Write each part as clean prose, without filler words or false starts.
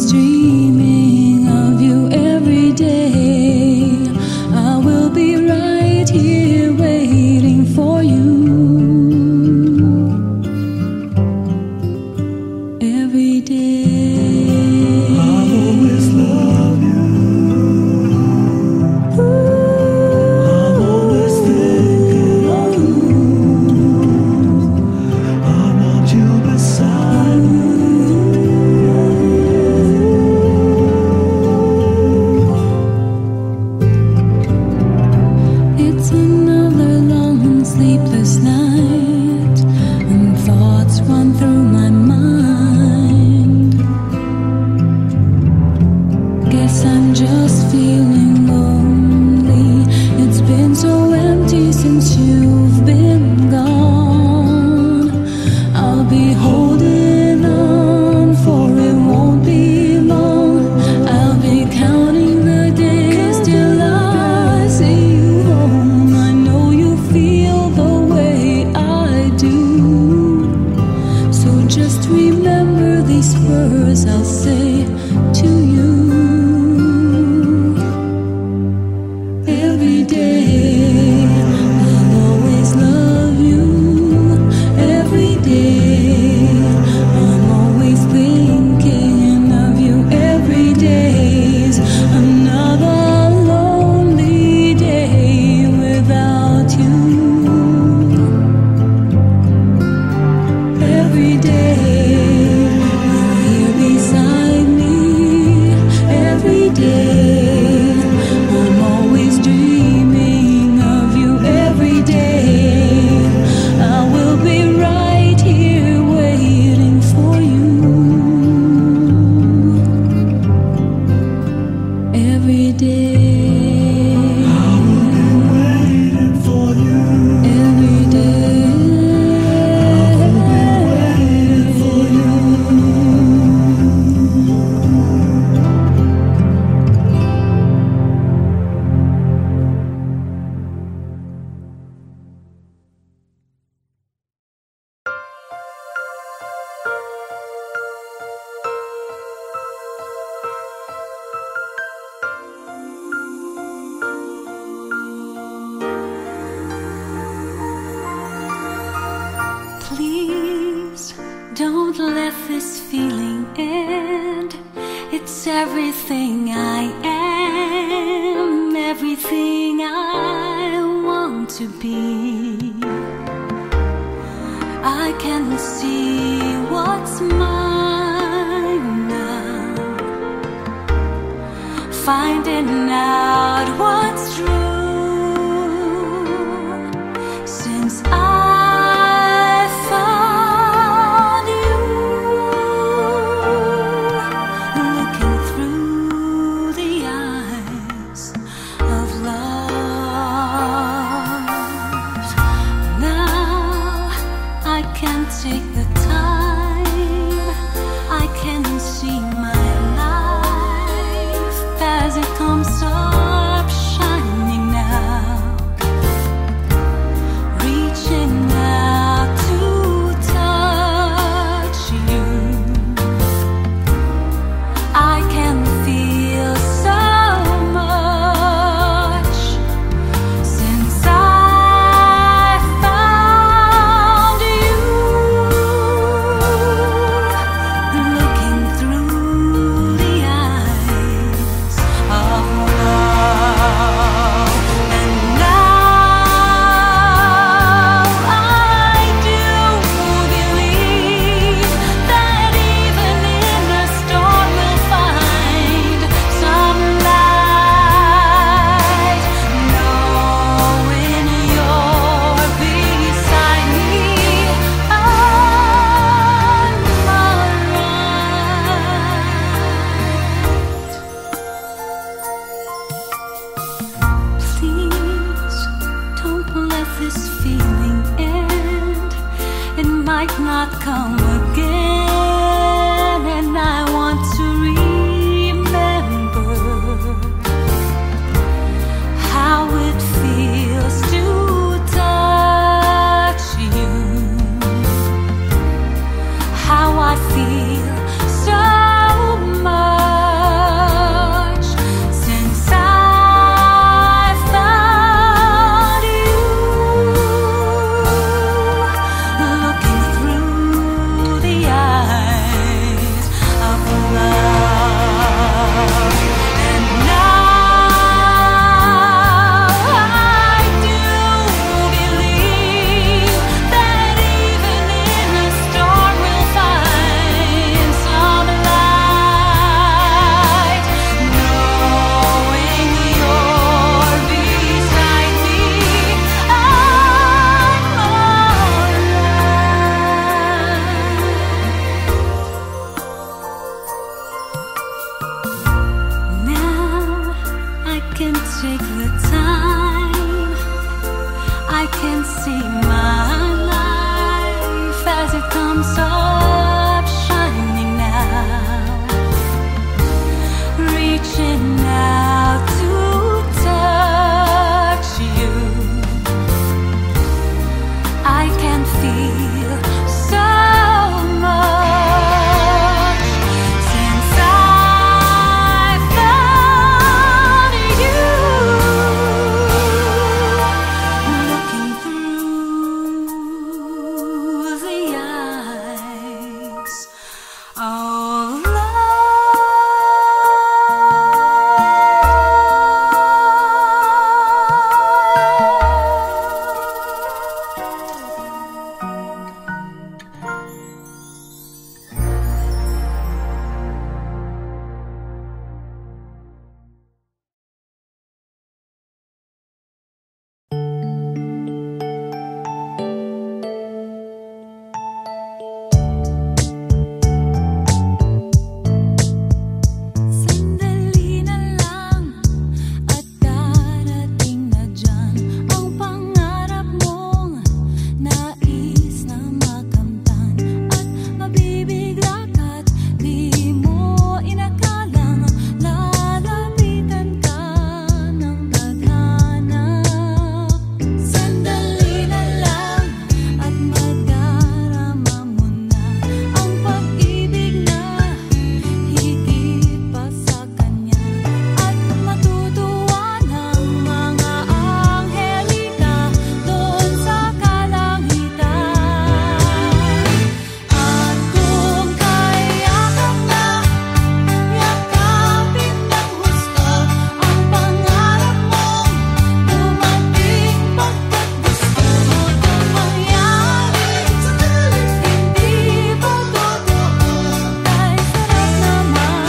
Dreaming of you. guess I'm just feeling lonely. It's been so empty since you've been gone. I'll be holding on, for it won't be long. I'll be counting the days till I see you home. I know you feel the way I do, so just remember these words I'll say to you. Every day I'll always love you. Every day I'm always thinking of you. Every day's another lonely day without you. Every day you're here beside me. Every day I'm always dreaming of you. Every day I will be right here waiting for you. Every day I will be waiting for you. Every day I will be waiting for you. Please don't let this feeling end. It's everything I am, everything I want to be. I can see what's mine now, finding out what's true. Since I found you, looking through the eyes of love, now I can take the time. I can see my life as it comes up shining now, reaching out to touch you. I can feel so much since I found you, looking through the eyes of love. And now I do believe that even in a storm we'll find some light, knowing you're beside me on my right. Please don't let this feeling end. It might not come again, and I want to remember how it feels to touch you, how I feel so much since I found you, looking through can take the time, I can see my life as it comes up shining now, reaching out to touch you. I can feel so much since I found you. Looking through the eyes of love. Sandali na lang at darating na dyan ang pangarap mong nais na makamtan, at mabibigla ka't di mo inakalang lalapitan ka ng tadhana. Sandali na lang at madarama mo na ang pag-ibig na higit pa sa kanya, at matutuwa ng mga anghelita doon sa kalangitan. At kung kaya ka na yakapin ng husto ang pangarap mong dumating, pagkat gusto mo itong mangyari, hindi ba totoo? Kay sarap naman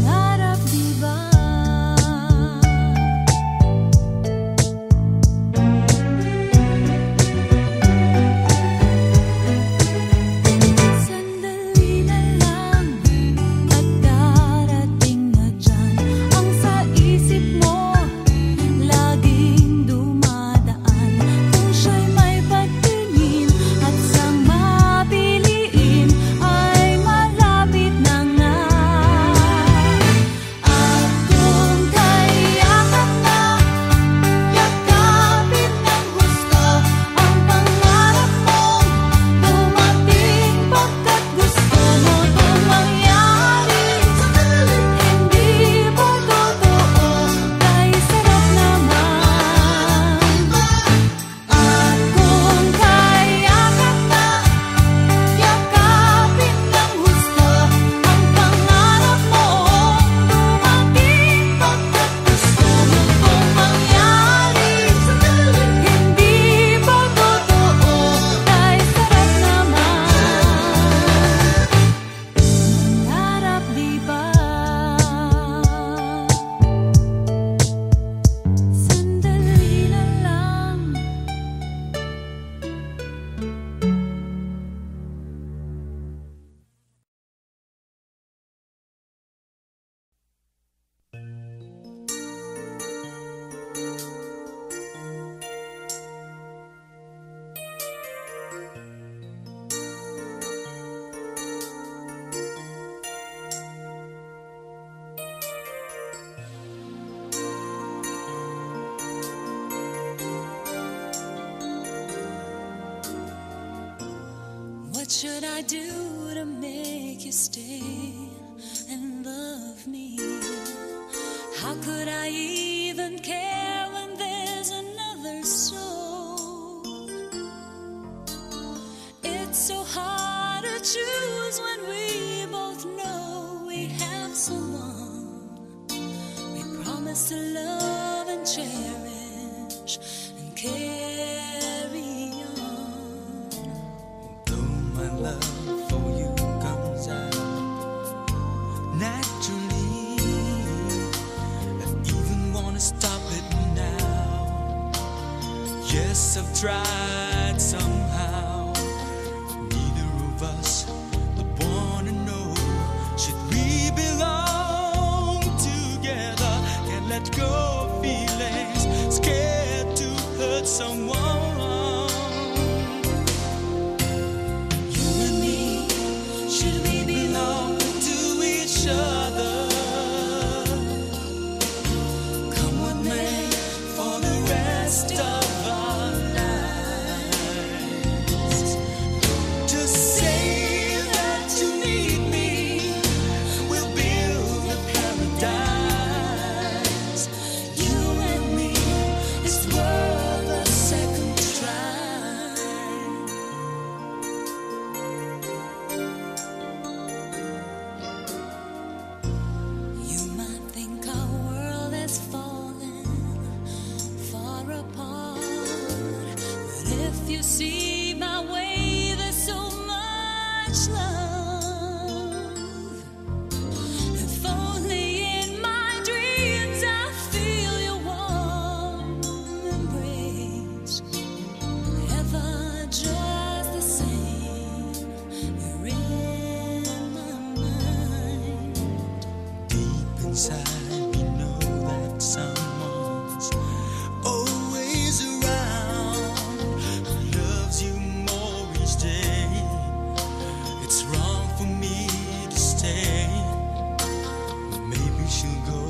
mangarap, diba? Sandali na lang at darating na dyan ang sa isip mo laging dumadaan. Kung siya'y may pagtingin at sang mapiliin ay malapit na nga. At kung kaya ka na yakapin ng gusto ang pangarap mong dumating, pagkat gusto mo itong mangyari, hindi ba totoo? Kay sarap naman. At kung kaya ka na yakapin ng gusto ang pangarap mong dumating, pagkat gusto mo itong mangyari, hindi ba totoo? Kay sarap naman mangarap, diba? Sandali na lang. What should I do to make you stay and love me? How could I even care when there's another soul? It's so hard to choose when we both know we have someone we promise to love and cherish and carry on. Though my love for you comes out naturally, I even wanna stop it now. Yes, I've tried somehow. Neither of us would wanna know, should we belong to let go of feelings, scared to hurt someone. You and me, should we belong to each other? Come what may, for the rest of our lives. Just say that you need me, we'll build a paradise. You and me, it's worth a second try. You might think our world has fallen far apart, but if you see my way, there's so much love. If only in my dreams I feel your warm embrace, ever just the same, you're in my mind. Deep inside, we know that someone's always around, who loves you more each day. It's wrong for me to stay, but maybe she'll go,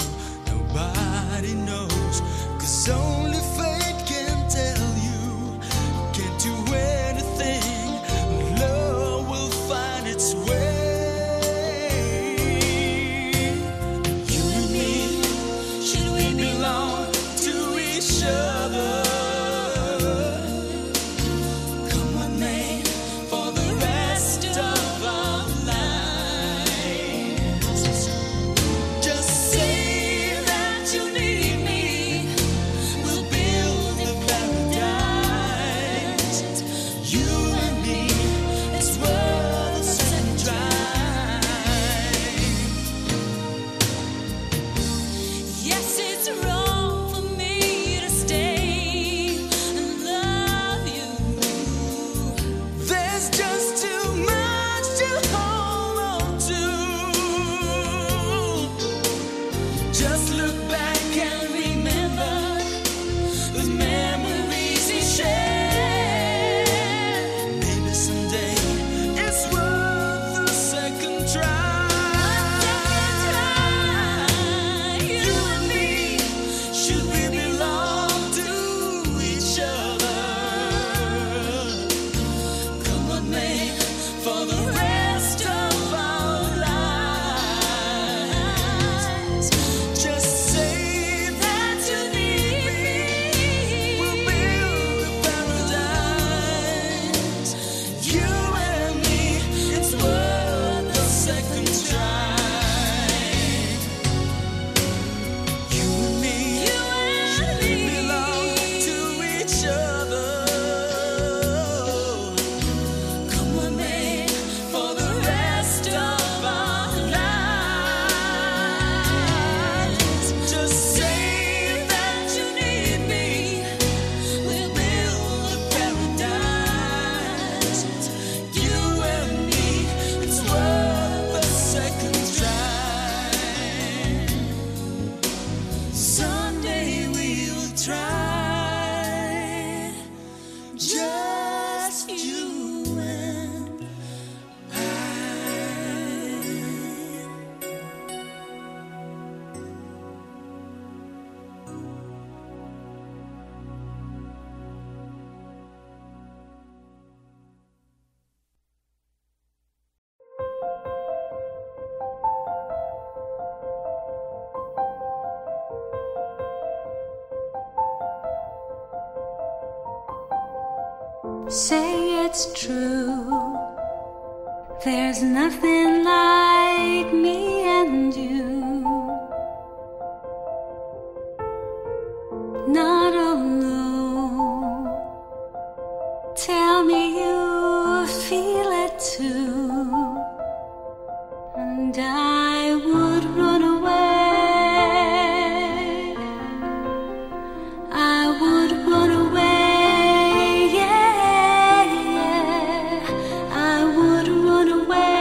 nobody knows, 'cause only fate can tell you, can't do anything, love will find its way. You and me, should we belong to each other? Come what may, for the rest of our lives. Just say that you need me, we'll build a paradise. You and me, it's worth a second try. Yes, it's wrong for me to stay and love you. There's just too much to hold on to. Just look back and remember those memories we shared. Maybe someday it's worth a second try. You and me, should we belong to each other? Come what may, for the rest of our lives. Just say that you need me, we'll build a paradise. You and me, it's worth a second try. You and me, should we belong to each other? Come what may, for the rest of our lives. Just say that you need me, we'll build a paradise. You and me, it's worth a second try. Someday we'll try, just you and I. Say it's true, there's nothing like me and you. Not alone. Tell me you feel it too, and I would run away. I would run away, yeah, yeah. I would run away.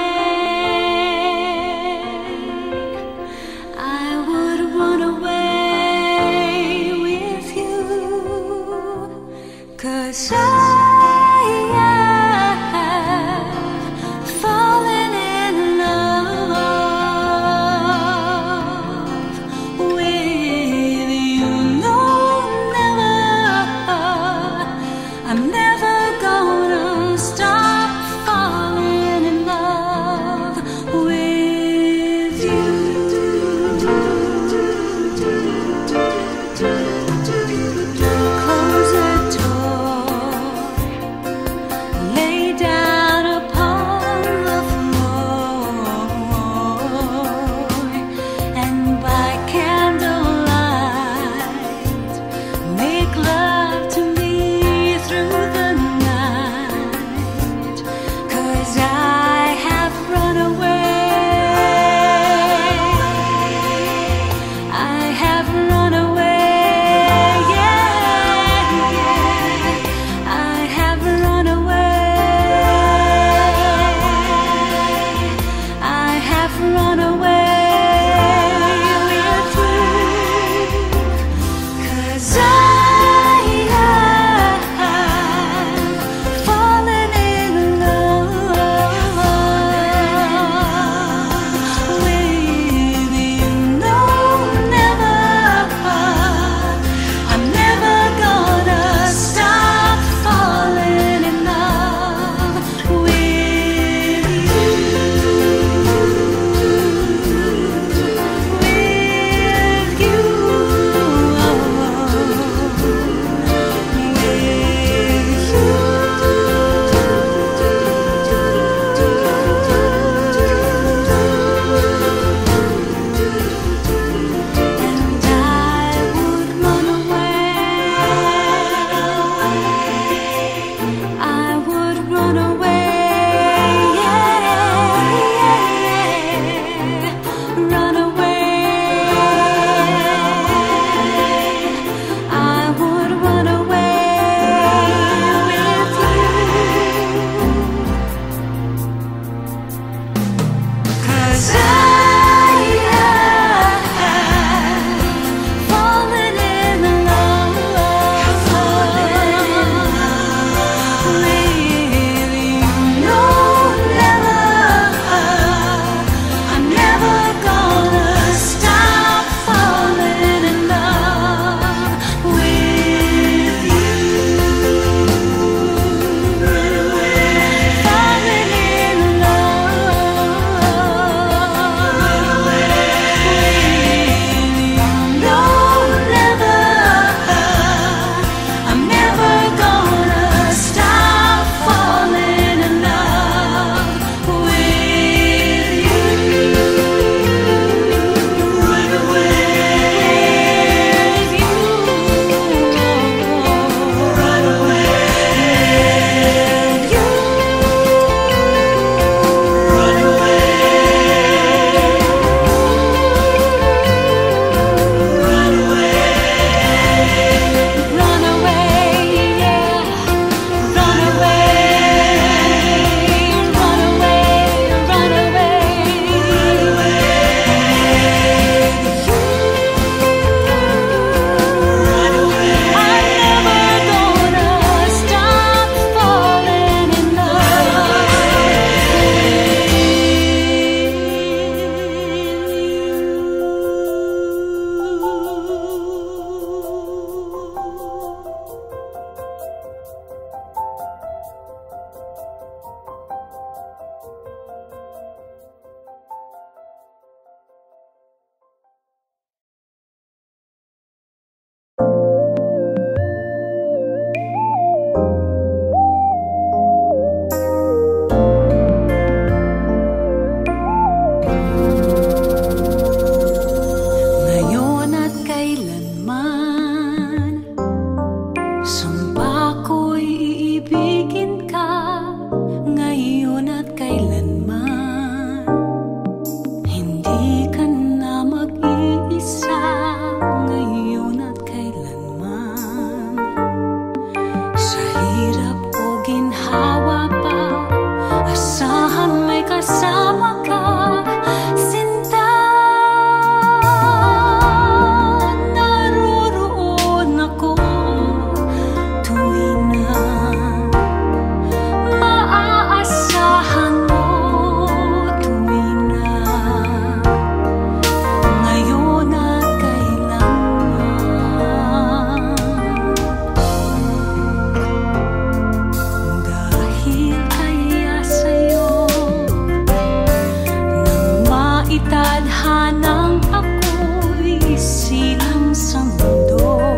tadhanang ako'y silang sa mundo,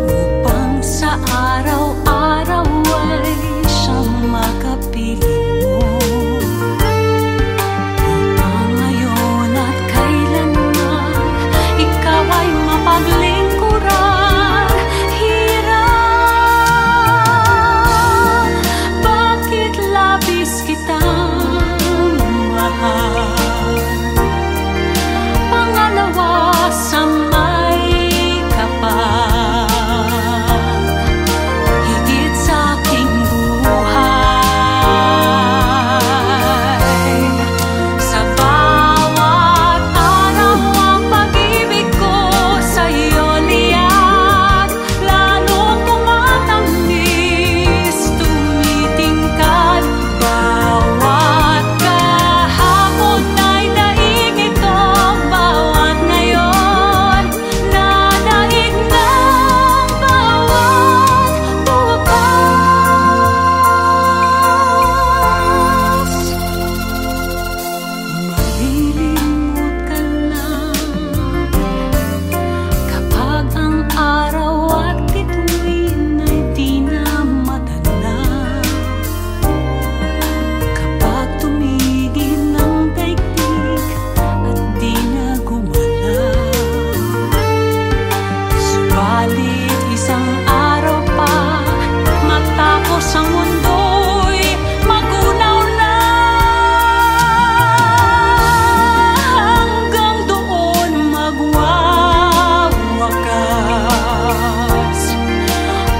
upang sa araw-araw ay siyang makapiling mo. Upang ngayon at kailanman ikaw ay mapaglingkuran. Hirap, bakit labis kitang mahal? Pangalawa sa may kapal, higit sa aking buhay. Sa bawat araw ang pag-ibig ko sa'yo liyak, lalong tumatamis, tumitingkad. Bawat kahapon ay daig ito, bawat ngayon nadaig ng bawat bukas. Malilimot ka lang kapag ang araw at bituin ay di na matanaw. Kapag tumigil ang daigdig at di na gumalaw. Subalit isang araw pa matapos ang mundo'y magunaw na. Hanggang doon magwawakas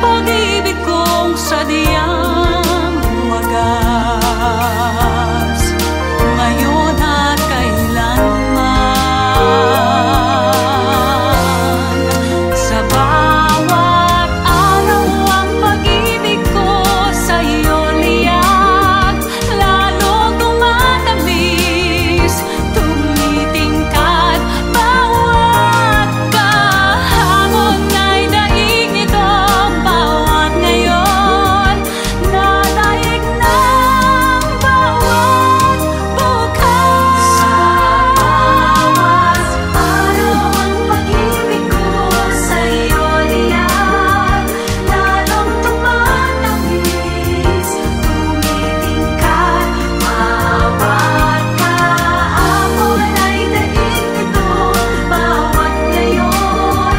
pag-ibig kong sadyang wagas, ngayon at kailanman. Sa bawat araw ang pag-ibig ko sa'yo liyak, lalong tumatamis, tumitingkad. Bawat kahapon ay daig nito, bawat ngayon nadaig ng bawat bukas. Sa bawat araw ang pag-ibig ko sa'yo liyak, lalong tumatamis, tumitingkad. Bawat kahapon ay daig nito, bawat ngayon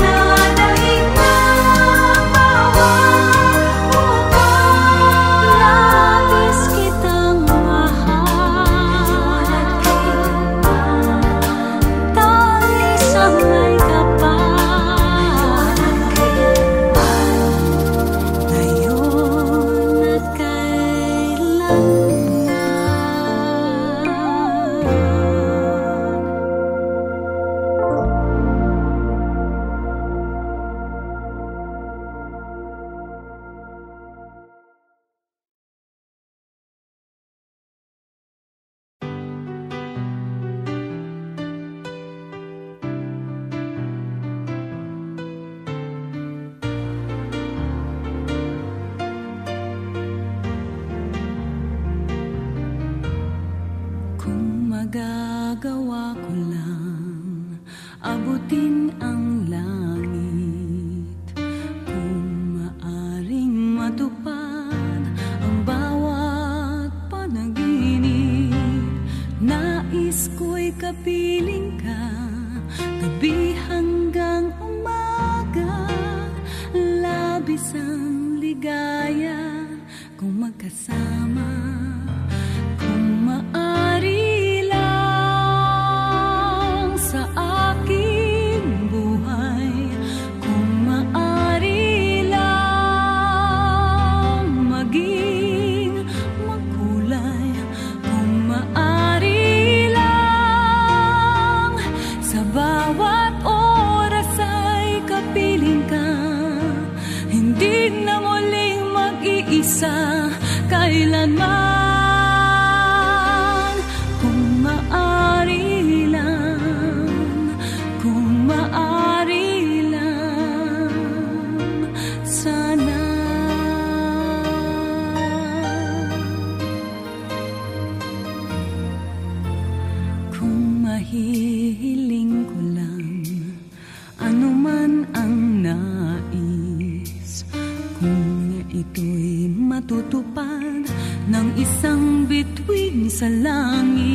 nadaig ng bawat bukas. Labis kitang mahal, talis ang may kapal, ngayon at kailanman. Kung magagawa ko lang abutin ang langit, kung maaring matupad ang bawat panaginip, nais ko'y kapiling ka gabi hanggang umaga. Labis ang ligaya kung magkasama, kung maaari lang sa aking buhay, kung maaari lang maging makulay, kung maaari lang sa bawat oras ay kapiling ka, hindi na muling mag-iisa kailanman. mahihiling ko lang, ano man ang nais, kung ito'y matutupad ng isang bituin sa langit.